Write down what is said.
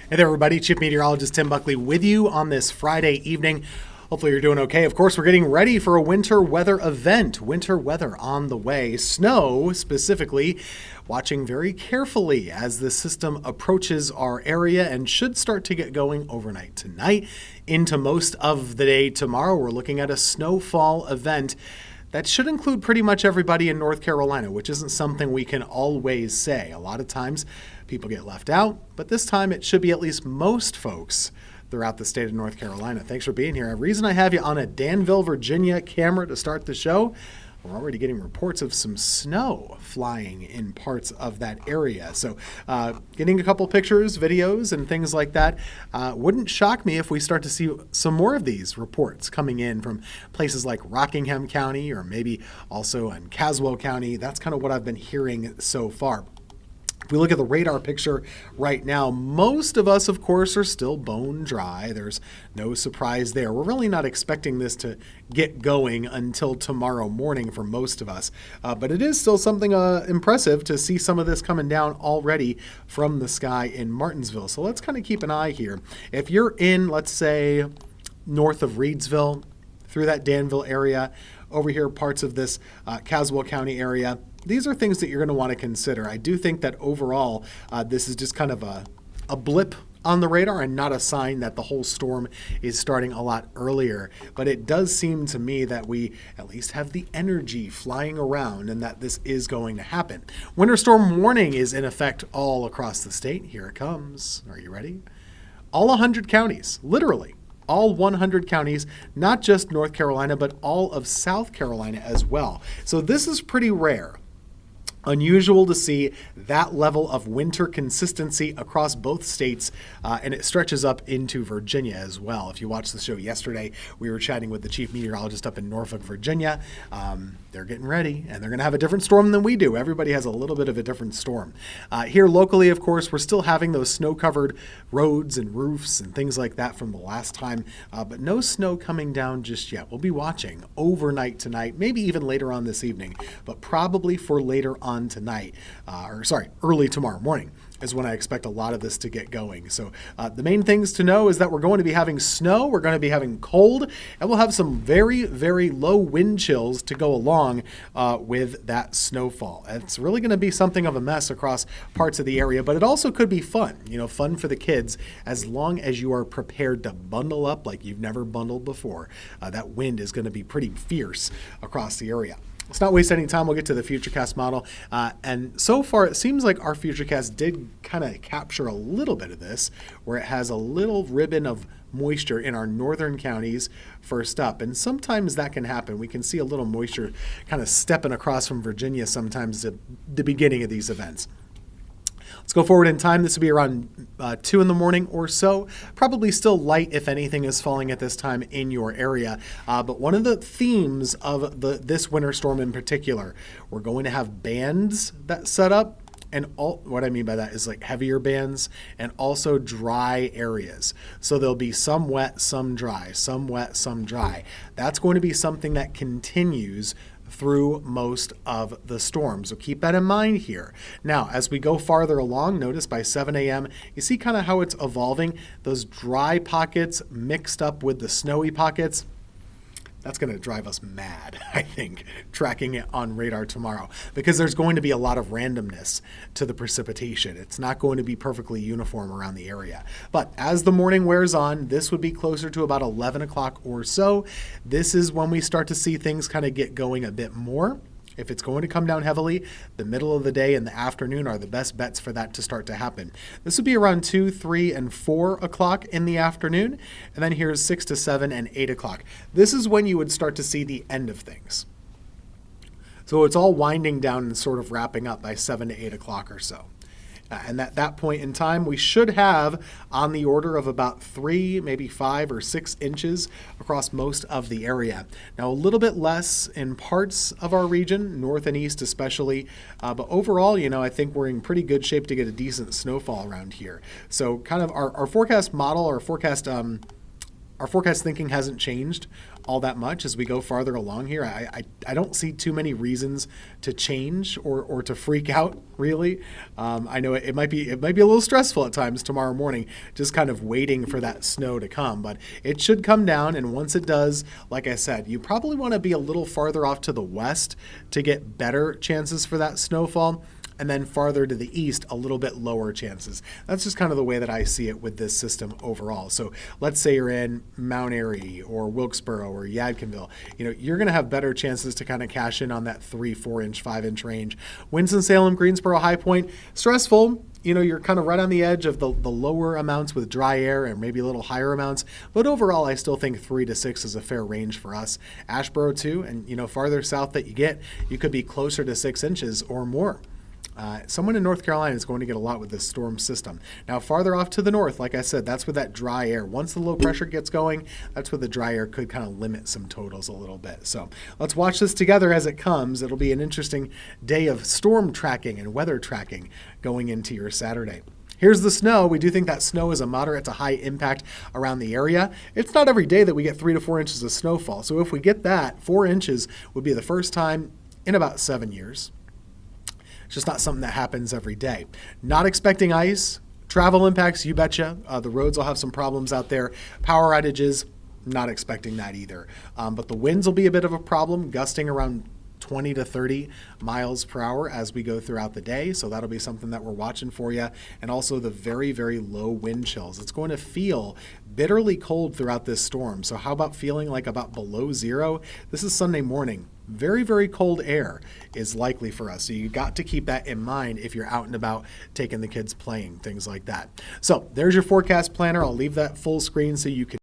Hey there, everybody. Chief Meteorologist Tim Buckley with you on this Friday evening. Hopefully you're doing okay. Of course, we're getting ready for a winter weather event. Winter weather on the way. Snow, specifically, watching very carefully as the system approaches our area and should start to get going overnight tonight into most of the day tomorrow. We're looking at a snowfall event that should include pretty much everybody in North Carolina, which isn't something we can always say. A lot of times people get left out, but this time it should be at least most folks throughout the state of North Carolina. Thanks for being here. The reason I have you on a Danville, Virginia camera to start the show, we're already getting reports of some snow flying in parts of that area. So getting a couple pictures, videos, and things like that. Wouldn't shock me if we start to see some more of these reports coming in from places like Rockingham County or maybe also in Caswell County. That's kind of what I've been hearing so far. If we look at the radar picture right now, most of us, of course, are still bone dry. There's no surprise there. We're really not expecting this to get going until tomorrow morning for most of us. But it is still something impressive to see some of this coming down already from the sky in Martinsville. So let's kind of keep an eye here. If you're in, let's say, north of Reedsville, through that Danville area, over here, parts of this Caswell County area, these are things that you're going to want to consider. I do think that overall, this is just kind of a blip on the radar and not a sign that the whole storm is starting a lot earlier. But it does seem to me that we at least have the energy flying around and that this is going to happen. Winter storm warning is in effect all across the state. Here it comes. Are you ready? All 100 counties, literally. All 100 counties, not just North Carolina, but all of South Carolina as well. So this is pretty rare. Unusual to see that level of winter consistency across both states, and it stretches up into Virginia as well. If you watched the show yesterday, we were chatting with the chief meteorologist up in Norfolk, Virginia. They're getting ready, and they're going to have a different storm than we do. Everybody has a little bit of a different storm. Here locally, of course, we're still having those snow-covered roads and roofs and things like that from the last time, but no snow coming down just yet. We'll be watching overnight tonight, maybe even later on this evening, but probably for later on tonight, early tomorrow morning is when I expect a lot of this to get going. So the main things to know is that we're going to be having snow, we're going to be having cold, and we'll have some very, very low wind chills to go along with that snowfall. It's really going to be something of a mess across parts of the area, but it also could be fun, fun for the kids as long as you are prepared to bundle up like you've never bundled before. That wind is going to be pretty fierce across the area. Let's not waste any time. We'll get to the Futurecast model. And so far, it seems like our Futurecast did kind of capture a little bit of this, where it has a little ribbon of moisture in our northern counties first up. And sometimes that can happen. We can see a little moisture kind of stepping across from Virginia sometimes at the beginning of these events. Let's go forward in time. This will be around 2 in the morning or so. Probably still light, if anything, is falling at this time in your area. But one of the themes of this winter storm in particular, we're going to have bands that set up. And what I mean by that is like heavier bands and also dry areas. So there'll be some wet, some dry, some wet, some dry. That's going to be something that continues through most of the storm. So keep that in mind here. Now, as we go farther along, notice by 7 a.m., you see kind of how it's evolving. Those dry pockets mixed up with the snowy pockets. That's going to drive us mad, I think, tracking it on radar tomorrow, because there's going to be a lot of randomness to the precipitation. It's not going to be perfectly uniform around the area. But as the morning wears on, this would be closer to about 11 o'clock or so. This is when we start to see things kind of get going a bit more. If it's going to come down heavily, the middle of the day and the afternoon are the best bets for that to start to happen. This would be around 2, 3, and 4 o'clock in the afternoon. And then here's 6 to 7 and 8 o'clock. This is when you would start to see the end of things. So it's all winding down and sort of wrapping up by 7 to 8 o'clock or so. And at that point in time, we should have on the order of about 3, maybe 5 or 6 inches across most of the area. Now, a little bit less in parts of our region, north and east especially. But overall, I think we're in pretty good shape to get a decent snowfall around here. So kind of our forecast model, our forecast thinking hasn't changed all that much as we go farther along here. I don't see too many reasons to change or to freak out, really. I know it might be a little stressful at times tomorrow morning, just kind of waiting for that snow to come, but it should come down. And once it does, like I said, you probably want to be a little farther off to the west to get better chances for that snowfall. And then farther to the east, a little bit lower chances. That's just kind of the way that I see it with this system overall. So let's say you're in Mount Airy or Wilkesboro or Yadkinville, you're going to have better chances to kind of cash in on that 3, 4-inch, 5-inch range. Winston-Salem, Greensboro, High Point, stressful. You're kind of right on the edge of the lower amounts with dry air and maybe a little higher amounts. But overall, I still think 3 to 6 is a fair range for us. Asheboro too, and farther south that you get, you could be closer to 6 inches or more. Someone in North Carolina is going to get a lot with this storm system. Now, farther off to the north, like I said, that's where that dry air, once the low pressure gets going, that's where the dry air could kind of limit some totals a little bit. So let's watch this together as it comes. It'll be an interesting day of storm tracking and weather tracking going into your Saturday. Here's the snow. We do think that snow is a moderate to high impact around the area. It's not every day that we get 3 to 4 inches of snowfall. So if we get that, 4 inches would be the first time in about 7 years. It's just not something that happens every day. Not expecting ice. Travel impacts, you betcha. The roads will have some problems out there. Power outages, not expecting that either. But the winds will be a bit of a problem, gusting around 20 to 30 miles per hour as we go throughout the day. So that'll be something that we're watching for you. And also the very, very low wind chills. It's going to feel bitterly cold throughout this storm. So how about feeling like about below zero? This is Sunday morning. Very, very cold air is likely for us. So you got to keep that in mind if you're out and about taking the kids playing, things like that. So there's your forecast planner. I'll leave that full screen so you can